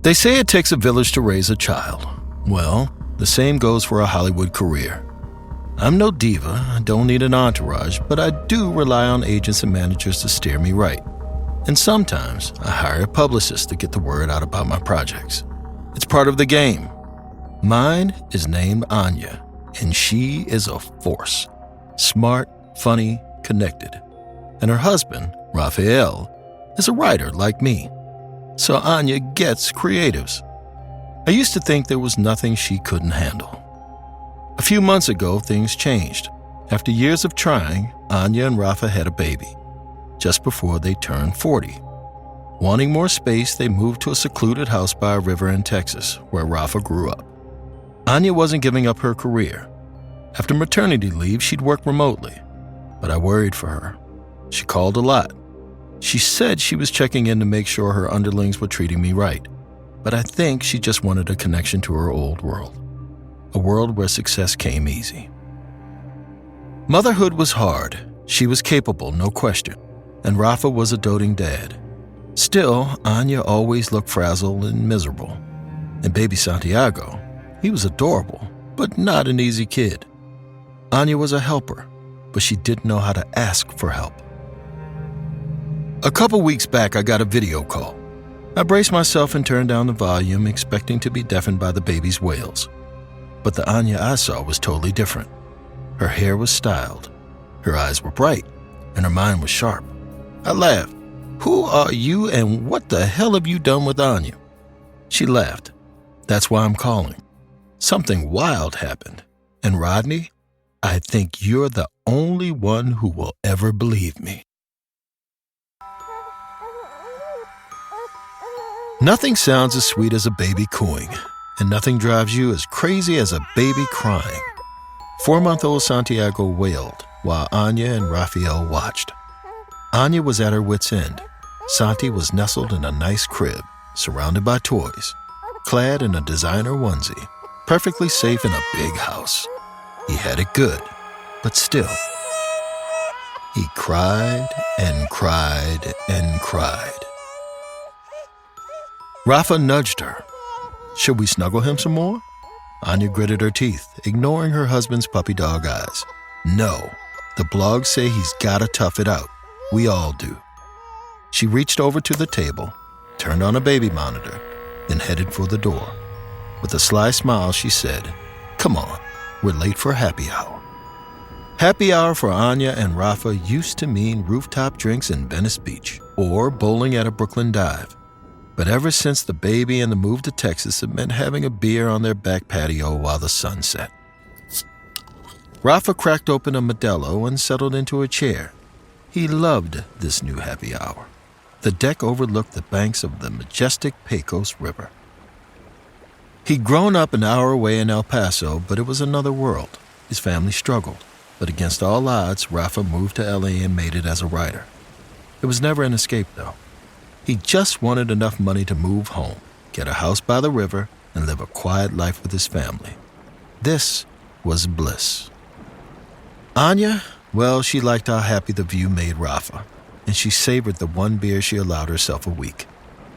They say it takes a village to raise a child. Well, the same goes for a Hollywood career. I'm no diva, I don't need an entourage, but I do rely on agents and managers to steer me right. And sometimes I hire a publicist to get the word out about my projects. It's part of the game. Mine is named Anya, and she is a force. Smart, funny, connected. And her husband, Raphael, is a writer like me. So Anya gets creatives. I used to think there was nothing she couldn't handle. A few months ago, things changed. After years of trying, Anya and Rafa had a baby, just before they turned 40. Wanting more space, they moved to a secluded house by a river in Texas, where Rafa grew up. Anya wasn't giving up her career. After maternity leave, she'd work remotely, but I worried for her. She called a lot. She said she was checking in to make sure her underlings were treating me right, but I think she just wanted a connection to her old world, a world where success came easy. Motherhood was hard. She was capable, no question, and Rafa was a doting dad. Still, Anya always looked frazzled and miserable. And baby Santiago, he was adorable, but not an easy kid. Anya was a helper, but she didn't know how to ask for help. A couple weeks back, I got a video call. I braced myself and turned down the volume, expecting to be deafened by the baby's wails. But the Anya I saw was totally different. Her hair was styled, her eyes were bright, and her mind was sharp. I laughed. "Who are you and what the hell have you done with Anya?" She laughed. "That's why I'm calling. Something wild happened. And Rodney, I think you're the only one who will ever believe me." Nothing sounds as sweet as a baby cooing, and nothing drives you as crazy as a baby crying. 4-month-old Santiago wailed while Anya and Raphael watched. Anya was at her wit's end. Santi was nestled in a nice crib, surrounded by toys, clad in a designer onesie, perfectly safe in a big house. He had it good, but still. He cried and cried and cried. Rafa nudged her. "Should we snuggle him some more?" Anya gritted her teeth, ignoring her husband's puppy dog eyes. "No, the blogs say he's gotta tough it out. We all do." She reached over to the table, turned on a baby monitor, then headed for the door. With a sly smile, she said, "Come on, we're late for happy hour." Happy hour for Anya and Rafa used to mean rooftop drinks in Venice Beach or bowling at a Brooklyn dive. But ever since the baby and the move to Texas, it meant having a beer on their back patio while the sun set. Rafa cracked open a Modelo and settled into a chair. He loved this new happy hour. The deck overlooked the banks of the majestic Pecos River. He'd grown up an hour away in El Paso, but it was another world. His family struggled, but against all odds, Rafa moved to LA and made it as a writer. It was never an escape, though. He just wanted enough money to move home, get a house by the river, and live a quiet life with his family. This was bliss. Anya, well, she liked how happy the view made Rafa, and she savored the one beer she allowed herself a week,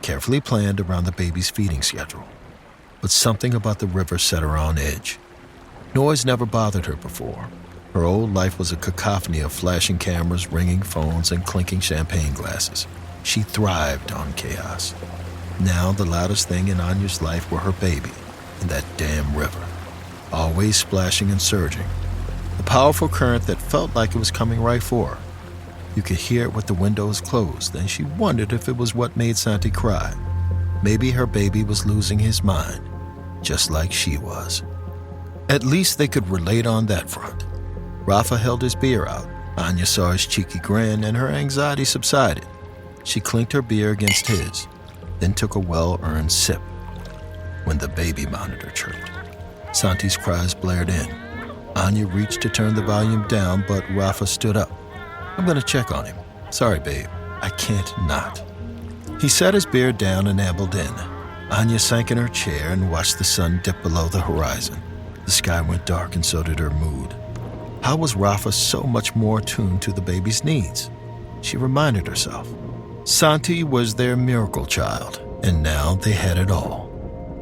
carefully planned around the baby's feeding schedule. But something about the river set her on edge. Noise never bothered her before. Her old life was a cacophony of flashing cameras, ringing phones, and clinking champagne glasses. She thrived on chaos. Now the loudest thing in Anya's life were her baby and that damn river, always splashing and surging. A powerful current that felt like it was coming right for her. You could hear it with the windows closed, and she wondered if it was what made Santi cry. Maybe her baby was losing his mind, just like she was. At least they could relate on that front. Rafa held his beer out. Anya saw his cheeky grin, and her anxiety subsided. She clinked her beer against his, then took a well-earned sip when the baby monitor chirped. Santi's cries blared in. Anya reached to turn the volume down, but Rafa stood up. "I'm going to check on him. Sorry, babe. I can't not." He set his beer down and ambled in. Anya sank in her chair and watched the sun dip below the horizon. The sky went dark and so did her mood. How was Rafa so much more attuned to the baby's needs? She reminded herself. Santi was their miracle child, And now they had it all.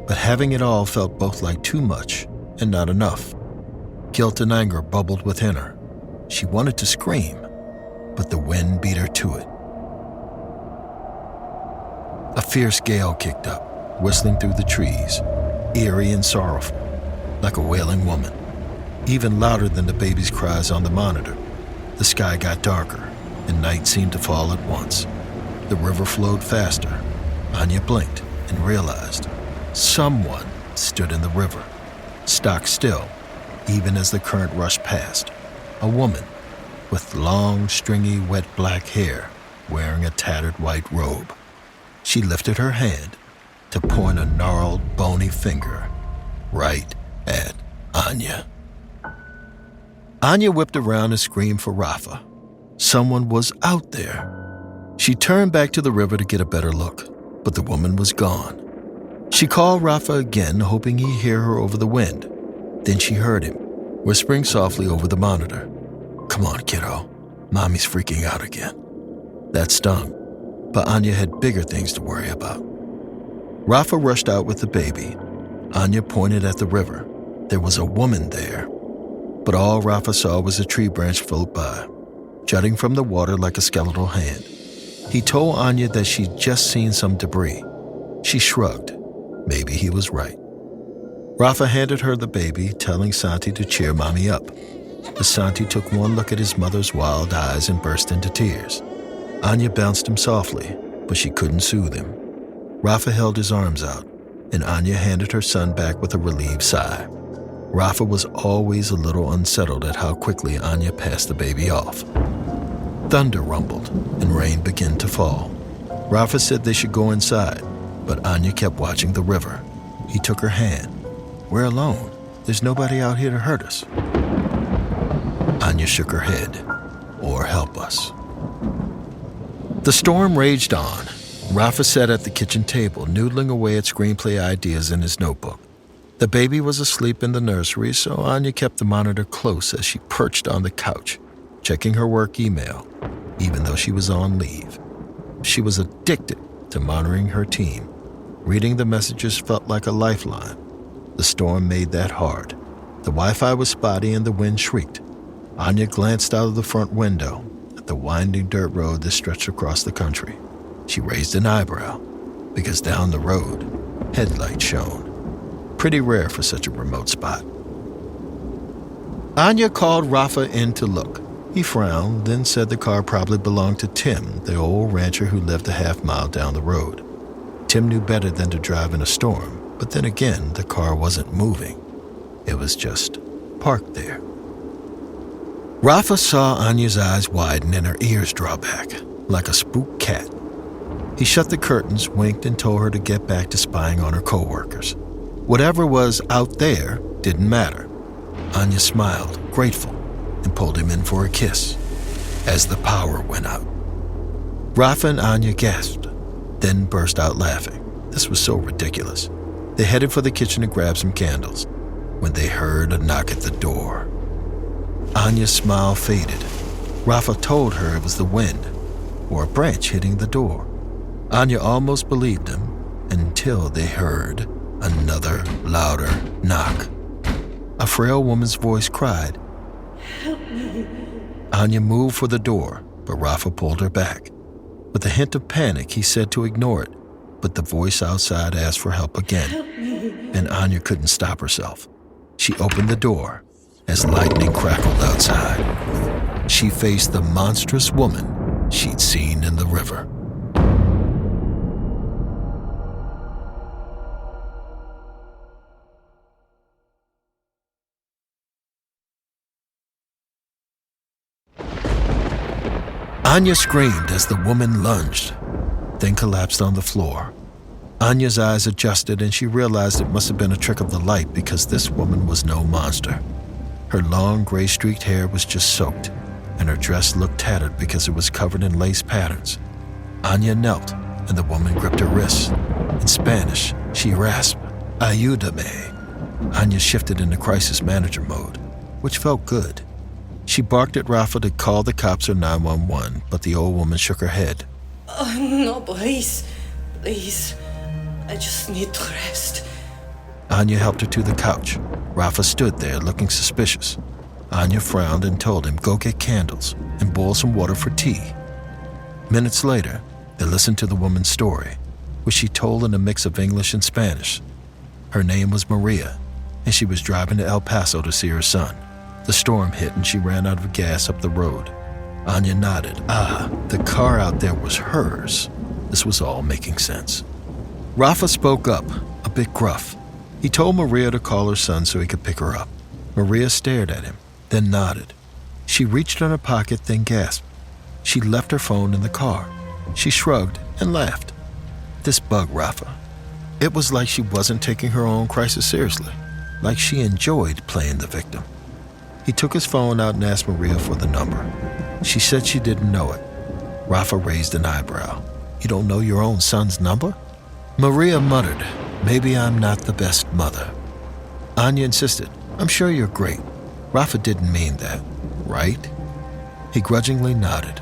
But having it all felt both like too much and not enough. Guilt and anger bubbled within her. She wanted to scream, but the wind beat her to it. A fierce gale kicked up, whistling through the trees, eerie and sorrowful, like a wailing woman, even louder than the baby's cries on the monitor. The sky got darker, and night seemed to fall at once. The river flowed faster. Anya blinked and realized someone stood in the river, stock still, even as the current rushed past. A woman with long, stringy, wet black hair, wearing a tattered white robe. She lifted her hand to point a gnarled, bony finger right at Anya. Anya whipped around and screamed for Rafa. Someone was out there. She turned back to the river to get a better look, but the woman was gone. She called Rafa again, hoping he'd hear her over the wind. Then she heard him, whispering softly over the monitor. "Come on, kiddo. Mommy's freaking out again." That stung, but Anya had bigger things to worry about. Rafa rushed out with the baby. Anya pointed at the river. There was a woman there, but all Rafa saw was a tree branch float by, jutting from the water like a skeletal hand. He told Anya that she'd just seen some debris. She shrugged. Maybe he was right. Rafa handed her the baby, telling Santi to cheer Mommy up. But Santi took one look at his mother's wild eyes and burst into tears. Anya bounced him softly, but she couldn't soothe him. Rafa held his arms out, and Anya handed her son back with a relieved sigh. Rafa was always a little unsettled at how quickly Anya passed the baby off. Thunder rumbled, and rain began to fall. Rafa said they should go inside, but Anya kept watching the river. He took her hand. "We're alone. There's nobody out here to hurt us." Anya shook her head. "Or help us." The storm raged on. Rafa sat at the kitchen table, noodling away at screenplay ideas in his notebook. The baby was asleep in the nursery, so Anya kept the monitor close as she perched on the couch, checking her work email, even though she was on leave. She was addicted to monitoring her team. Reading the messages felt like a lifeline. The storm made that hard. The Wi-Fi was spotty and the wind shrieked. Anya glanced out of the front window at the winding dirt road that stretched across the country. She raised an eyebrow, because down the road, headlights shone. Pretty rare for such a remote spot. Anya called Rafa in to look. He frowned, then said the car probably belonged to Tim, the old rancher who lived a half-mile down the road. Tim knew better than to drive in a storm, but then again, the car wasn't moving. It was just parked there. Rafa saw Anya's eyes widen and her ears draw back, like a spooked cat. He shut the curtains, winked, and told her to get back to spying on her coworkers. Whatever was out there didn't matter. Anya smiled, grateful, and pulled him in for a kiss as the power went out. Rafa and Anya gasped, then burst out laughing. This was so ridiculous. They headed for the kitchen to grab some candles when they heard a knock at the door. Anya's smile faded. Rafa told her it was the wind or a branch hitting the door. Anya almost believed him until they heard another louder knock. A frail woman's voice cried, "Help me." Anya moved for the door, but Rafa pulled her back. With a hint of panic, he said to ignore it, but the voice outside asked for help again, and Anya couldn't stop herself. She opened the door as lightning crackled outside. She faced the monstrous woman she'd seen in the river. Anya screamed as the woman lunged, then collapsed on the floor. Anya's eyes adjusted and she realized it must have been a trick of the light because this woman was no monster. Her long gray-streaked hair was just soaked, and her dress looked tattered because it was covered in lace patterns. Anya knelt, and the woman gripped her wrists. In Spanish, she rasped, "Ayúdame." Anya shifted into crisis manager mode, which felt good. She barked at Rafa to call the cops or 911, but the old woman shook her head. "Oh, no, please. Please. I just need to rest. Anya helped her to the couch. Rafa stood there looking suspicious. Anya frowned and told him go get candles and boil some water for tea. Minutes later, they listened to the woman's story, which she told in a mix of English and Spanish. Her name was Maria, and she was driving to El Paso to see her son. The storm hit and she ran out of gas up the road. Anya nodded. The car out there was hers. This was all making sense. Rafa spoke up, a bit gruff. He told Maria to call her son so he could pick her up. Maria stared at him, then nodded. She reached in her pocket, then gasped. She left her phone in the car. She shrugged and laughed. This bugged Rafa. It was like she wasn't taking her own crisis seriously, like she enjoyed playing the victim. He took his phone out and asked Maria for the number. She said she didn't know it. Rafa raised an eyebrow. You don't know your own son's number? Maria muttered, maybe I'm not the best mother. Anya insisted, I'm sure you're great. Rafa didn't mean that, right? He grudgingly nodded.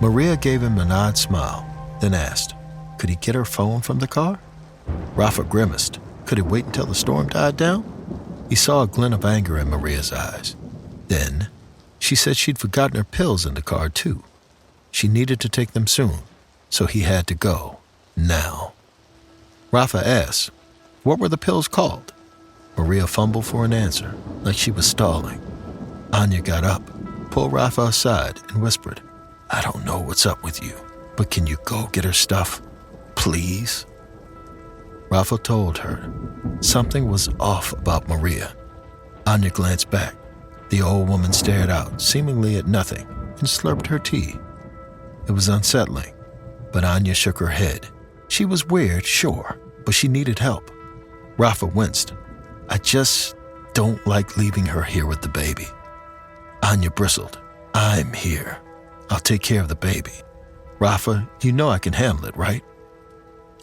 Maria gave him an odd smile, then asked, could he get her phone from the car? Rafa grimaced. Could he wait until the storm died down? He saw a glint of anger in Maria's eyes. Then, she said she'd forgotten her pills in the car too. She needed to take them soon, so he had to go, now. Rafa asked, what were the pills called? Maria fumbled for an answer, like she was stalling. Anya got up, pulled Rafa aside, and whispered, I don't know what's up with you, but can you go get her stuff, please? Rafa told her something was off about Maria. Anya glanced back. The old woman stared out, seemingly at nothing, and slurped her tea. It was unsettling, but Anya shook her head. She was weird, sure, but she needed help. Rafa winced. I just don't like leaving her here with the baby. Anya bristled. I'm here. I'll take care of the baby. Rafa, you know I can handle it, right?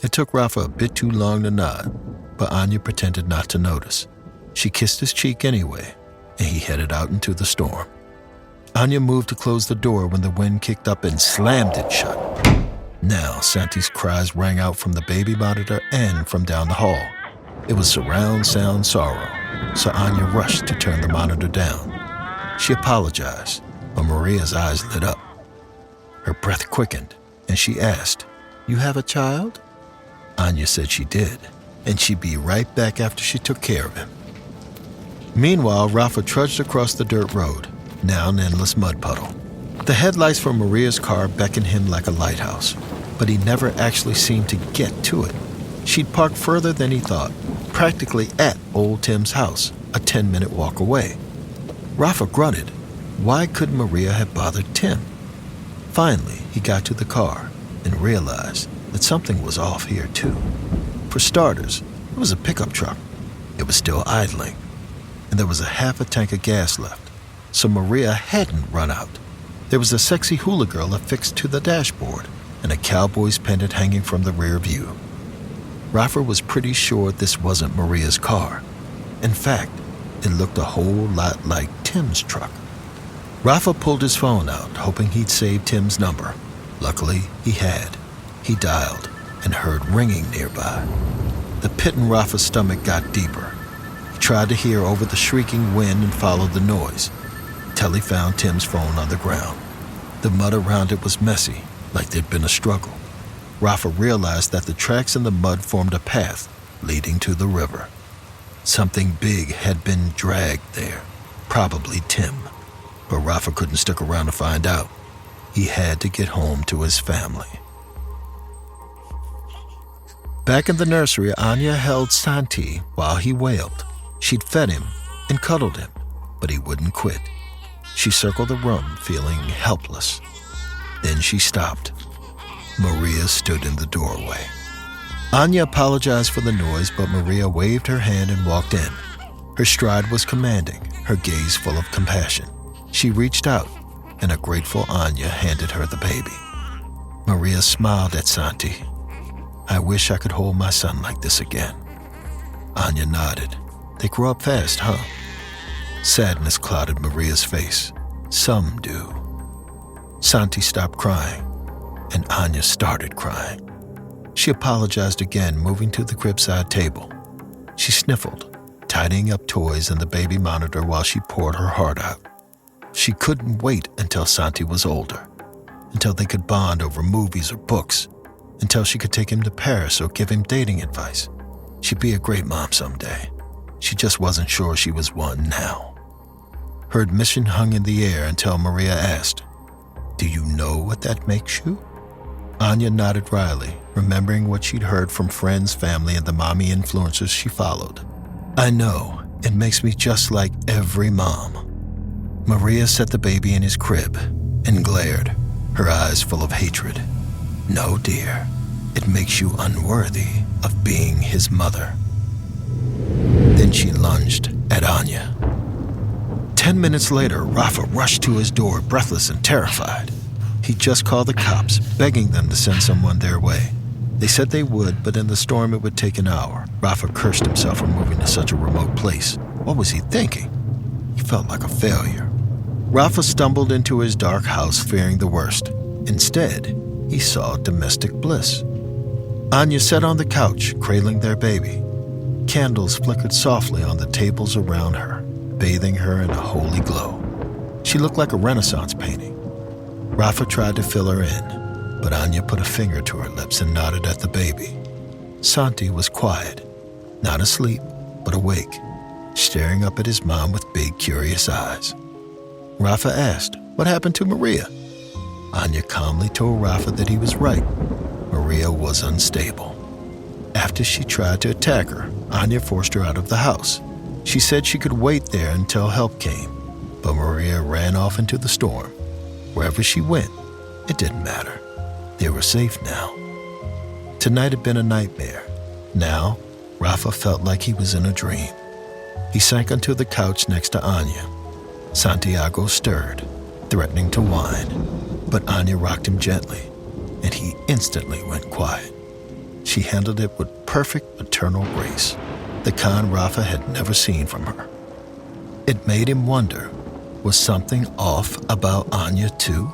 It took Rafa a bit too long to nod, but Anya pretended not to notice. She kissed his cheek anyway, and he headed out into the storm. Anya moved to close the door when the wind kicked up and slammed it shut. Now, Santi's cries rang out from the baby monitor and from down the hall. It was surround sound sorrow, so Anya rushed to turn the monitor down. She apologized, but Maria's eyes lit up. Her breath quickened, and she asked, You have a child? Anya said she did, and she'd be right back after she took care of him. Meanwhile, Rafa trudged across the dirt road, now an endless mud puddle. The headlights from Maria's car beckoned him like a lighthouse, but he never actually seemed to get to it. She'd parked further than he thought, practically at old Tim's house, a 10-minute walk away. Rafa grunted. Why couldn't Maria have bothered Tim? Finally, he got to the car and realized that something was off here too. For starters, it was a pickup truck. It was still idling, and there was a half a tank of gas left, so Maria hadn't run out. There was a sexy hula girl affixed to the dashboard and a cowboy's pendant hanging from the rear view. Rafa was pretty sure this wasn't Maria's car. In fact, it looked a whole lot like Tim's truck. Rafa pulled his phone out, hoping he'd save Tim's number. Luckily, he had. He dialed and heard ringing nearby. The pit in Rafa's stomach got deeper. He tried to hear over the shrieking wind and followed the noise, till he found Tim's phone on the ground. The mud around it was messy, like there'd been a struggle. Rafa realized that the tracks in the mud formed a path leading to the river. Something big had been dragged there, probably Tim. But Rafa couldn't stick around to find out. He had to get home to his family. Back in the nursery, Anya held Santi while he wailed. She'd fed him and cuddled him, but he wouldn't quit. She circled the room, feeling helpless. Then she stopped. Maria stood in the doorway. Anya apologized for the noise, but Maria waved her hand and walked in. Her stride was commanding, her gaze full of compassion. She reached out, and a grateful Anya handed her the baby. Maria smiled at Santi. I wish I could hold my son like this again. Anya nodded. They grow up fast, huh? Sadness clouded Maria's face. Some do. Santi stopped crying, and Anya started crying. She apologized again, moving to the cribside table. She sniffled, tidying up toys and the baby monitor while she poured her heart out. She couldn't wait until Santi was older, until they could bond over movies or books, until she could take him to Paris or give him dating advice. She'd be a great mom someday. She just wasn't sure she was one now. Her admission hung in the air until Maria asked, "Do you know what that makes you?" Anya nodded wryly, remembering what she'd heard from friends, family, and the mommy influencers she followed. "I know, it makes me just like every mom." Maria set the baby in his crib and glared, her eyes full of hatred. "No, dear, it makes you unworthy of being his mother." Then she lunged at Anya. 10 minutes later, Rafa rushed to his door, breathless and terrified. He just called the cops, begging them to send someone their way. They said they would, but in the storm it would take an hour. Rafa cursed himself for moving to such a remote place. What was he thinking? He felt like a failure. Rafa stumbled into his dark house, fearing the worst. Instead, he saw domestic bliss. Anya sat on the couch, cradling their baby. Candles flickered softly on the tables around her, bathing her in a holy glow. She looked like a Renaissance painting. Rafa tried to fill her in, but Anya put a finger to her lips and nodded at the baby. Santi was quiet, not asleep, but awake, staring up at his mom with big, curious eyes. Rafa asked, "What happened to Maria?" Anya calmly told Rafa that he was right. Maria was unstable. After she tried to attack her, Anya forced her out of the house. She said she could wait there until help came, but Maria ran off into the storm. Wherever she went, it didn't matter. They were safe now. Tonight had been a nightmare. Now, Rafa felt like he was in a dream. He sank onto the couch next to Anya. Santiago stirred, threatening to whine, but Anya rocked him gently, and he instantly went quiet. She handled it with perfect maternal grace, the kind Rafa had never seen from her. It made him wonder, was something off about Anya too?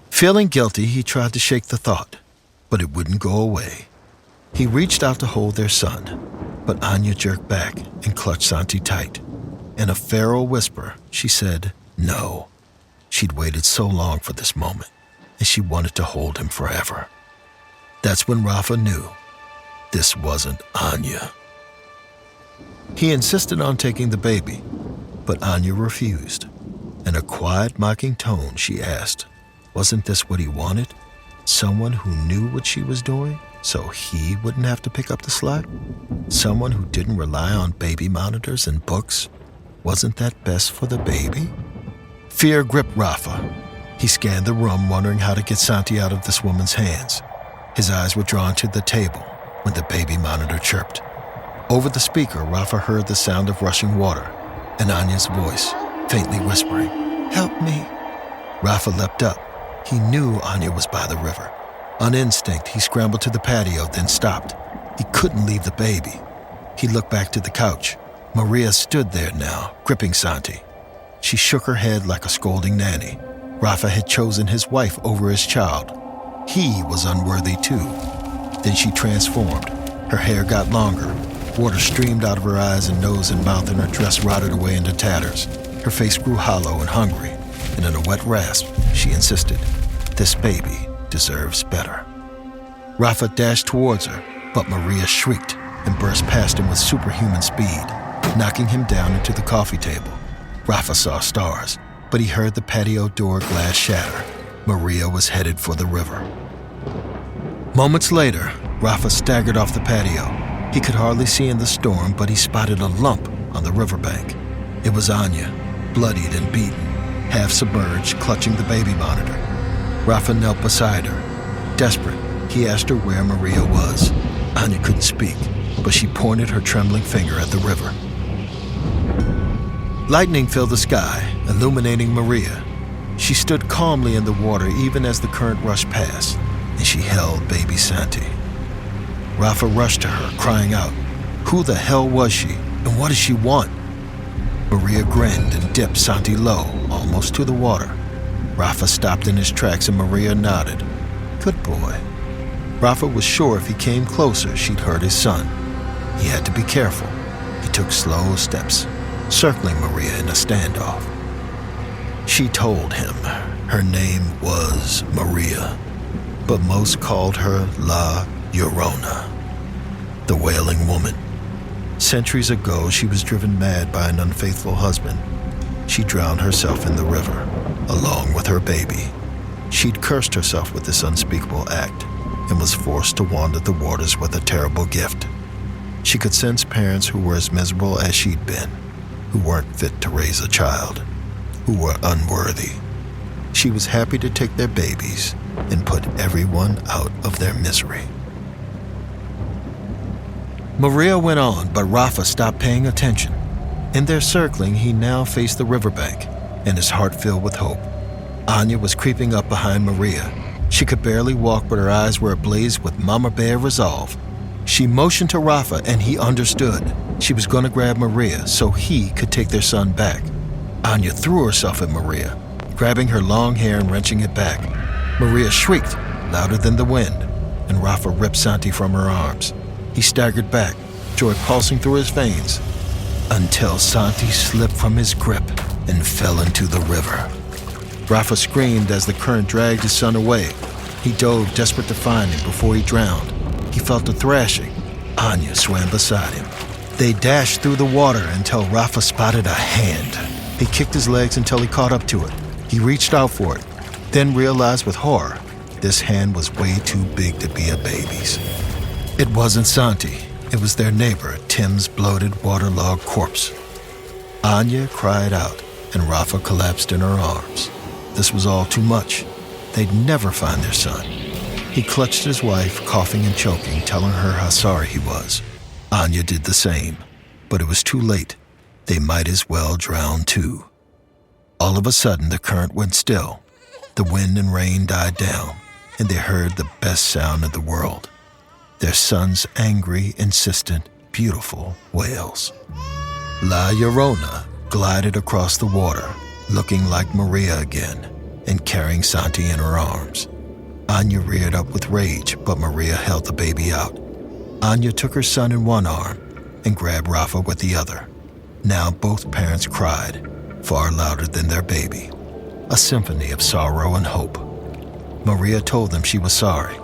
Feeling guilty, he tried to shake the thought, but it wouldn't go away. He reached out to hold their son, but Anya jerked back and clutched Santi tight. In a feral whisper, she said no. She'd waited so long for this moment, and she wanted to hold him forever. That's when Rafa knew this wasn't Anya. He insisted on taking the baby, but Anya refused. In a quiet, mocking tone, she asked, wasn't this what he wanted? Someone who knew what she was doing, so he wouldn't have to pick up the slack? Someone who didn't rely on baby monitors and books? Wasn't that best for the baby? Fear gripped Rafa. He scanned the room, wondering how to get Santi out of this woman's hands. His eyes were drawn to the table when the baby monitor chirped. Over the speaker, Rafa heard the sound of rushing water and Anya's voice, faintly whispering, "Help me." Rafa leapt up. He knew Anya was by the river. On instinct, he scrambled to the patio, then stopped. He couldn't leave the baby. He looked back to the couch. Maria stood there now, gripping Santi. She shook her head like a scolding nanny. Rafa had chosen his wife over his child. He was unworthy too. Then she transformed. Her hair got longer. Water streamed out of her eyes and nose and mouth, and her dress rotted away into tatters. Her face grew hollow and hungry, and in a wet rasp, she insisted, "This baby deserves better." Rafa dashed towards her, but Maria shrieked and burst past him with superhuman speed, knocking him down into the coffee table. Rafa saw stars, but he heard the patio door glass shatter. Maria was headed for the river. Moments later, Rafa staggered off the patio. He could hardly see in the storm, but he spotted a lump on the riverbank. It was Anya, bloodied and beaten, half submerged, clutching the baby monitor. Rafa knelt beside her. Desperate, he asked her where Maria was. Anya couldn't speak, but she pointed her trembling finger at the river. Lightning filled the sky, illuminating Maria. She stood calmly in the water even as the current rushed past, and she held baby Santi. Rafa rushed to her, crying out, who the hell was she, and what did she want? Maria grinned and dipped Santi low, almost to the water. Rafa stopped in his tracks and Maria nodded. Good boy. Rafa was sure if he came closer, she'd hurt his son. He had to be careful. He took slow steps, circling Maria in a standoff. She told him her name was Maria, but most called her La Llorona, the wailing woman. Centuries ago, she was driven mad by an unfaithful husband. She drowned herself in the river, along with her baby. She'd cursed herself with this unspeakable act and was forced to wander the waters with a terrible gift. She could sense parents who were as miserable as she'd been, who weren't fit to raise a child, who were unworthy. She was happy to take their babies and put everyone out of their misery. Maria went on, but Rafa stopped paying attention. In their circling, he now faced the riverbank, and his heart filled with hope. Anya was creeping up behind Maria. She could barely walk, but her eyes were ablaze with mama bear resolve. She motioned to Rafa, and he understood. She was going to grab Maria so he could take their son back. Anya threw herself at Maria, grabbing her long hair and wrenching it back. Maria shrieked, louder than the wind, and Rafa ripped Santi from her arms. He staggered back, joy pulsing through his veins, until Santi slipped from his grip and fell into the river. Rafa screamed as the current dragged his son away. He dove, desperate to find him before he drowned. He felt a thrashing. Anya swam beside him. They dashed through the water until Rafa spotted a hand. He kicked his legs until he caught up to it. He reached out for it, then realized with horror this hand was way too big to be a baby's. It wasn't Santi. It was their neighbor, Tim's bloated, waterlogged corpse. Anya cried out, and Rafa collapsed in her arms. This was all too much. They'd never find their son. He clutched his wife, coughing and choking, telling her how sorry he was. Anya did the same, but it was too late. They might as well drown too. All of a sudden, the current went still. The wind and rain died down, and they heard the best sound in the world. Their son's angry, insistent, beautiful wails. La Llorona glided across the water, looking like Maria again, and carrying Santi in her arms. Anya reared up with rage, but Maria held the baby out. Anya took her son in one arm and grabbed Rafa with the other. Now both parents cried, far louder than their baby, a symphony of sorrow and hope. Maria told them she was sorry.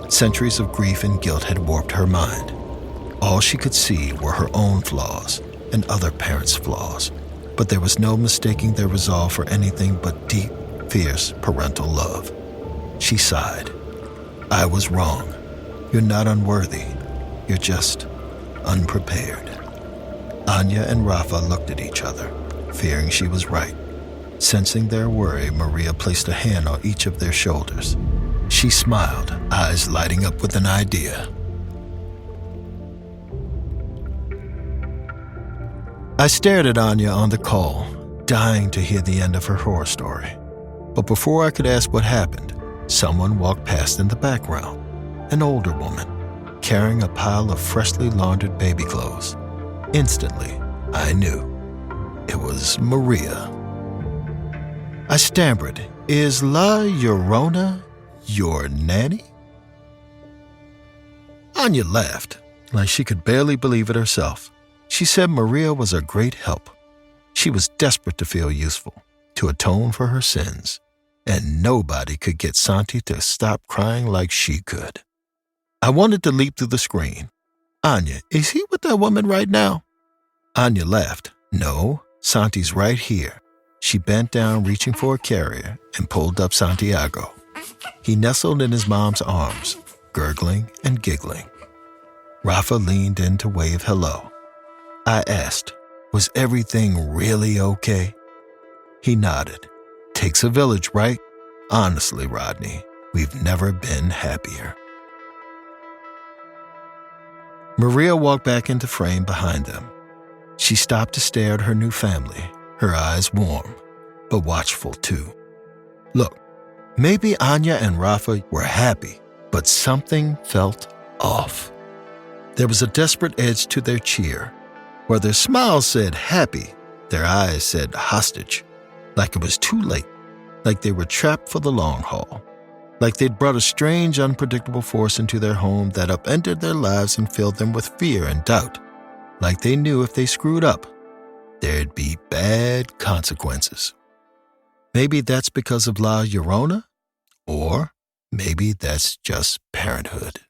Centuries of grief and guilt had warped her mind. All she could see were her own flaws and other parents' flaws, but there was no mistaking their resolve for anything but deep, fierce parental love. She sighed. I was wrong. You're not unworthy. You're just unprepared. Anya and Rafa looked at each other, fearing she was right. Sensing their worry, Maria placed a hand on each of their shoulders. She smiled, eyes lighting up with an idea. I stared at Anya on the call, dying to hear the end of her horror story. But before I could ask what happened, someone walked past in the background, an older woman, carrying a pile of freshly laundered baby clothes. Instantly, I knew. It was Maria. I stammered, "Is La Llorona your nanny?" Anya laughed, like she could barely believe it herself. She said Maria was a great help. She was desperate to feel useful, to atone for her sins, and nobody could get Santi to stop crying like she could. I wanted to leap through the screen. "Anya, is he with that woman right now?" Anya laughed. "No, Santi's right here." She bent down, reaching for a carrier, and pulled up Santiago. He nestled in his mom's arms, gurgling and giggling. Rafa leaned in to wave hello. I asked, "Was everything really okay?" He nodded. "Takes a village, right? Honestly, Rodney, we've never been happier." Maria walked back into frame behind them. She stopped to stare at her new family, her eyes warm, but watchful too. Look, maybe Anya and Rafa were happy, but something felt off. There was a desperate edge to their cheer. Where their smiles said happy, their eyes said hostage, like it was too late, like they were trapped for the long haul. like they'd brought a strange, unpredictable force into their home that upended their lives and filled them with fear and doubt, like they knew if they screwed up, there'd be bad consequences. Maybe that's because of La Llorona, or maybe that's just parenthood.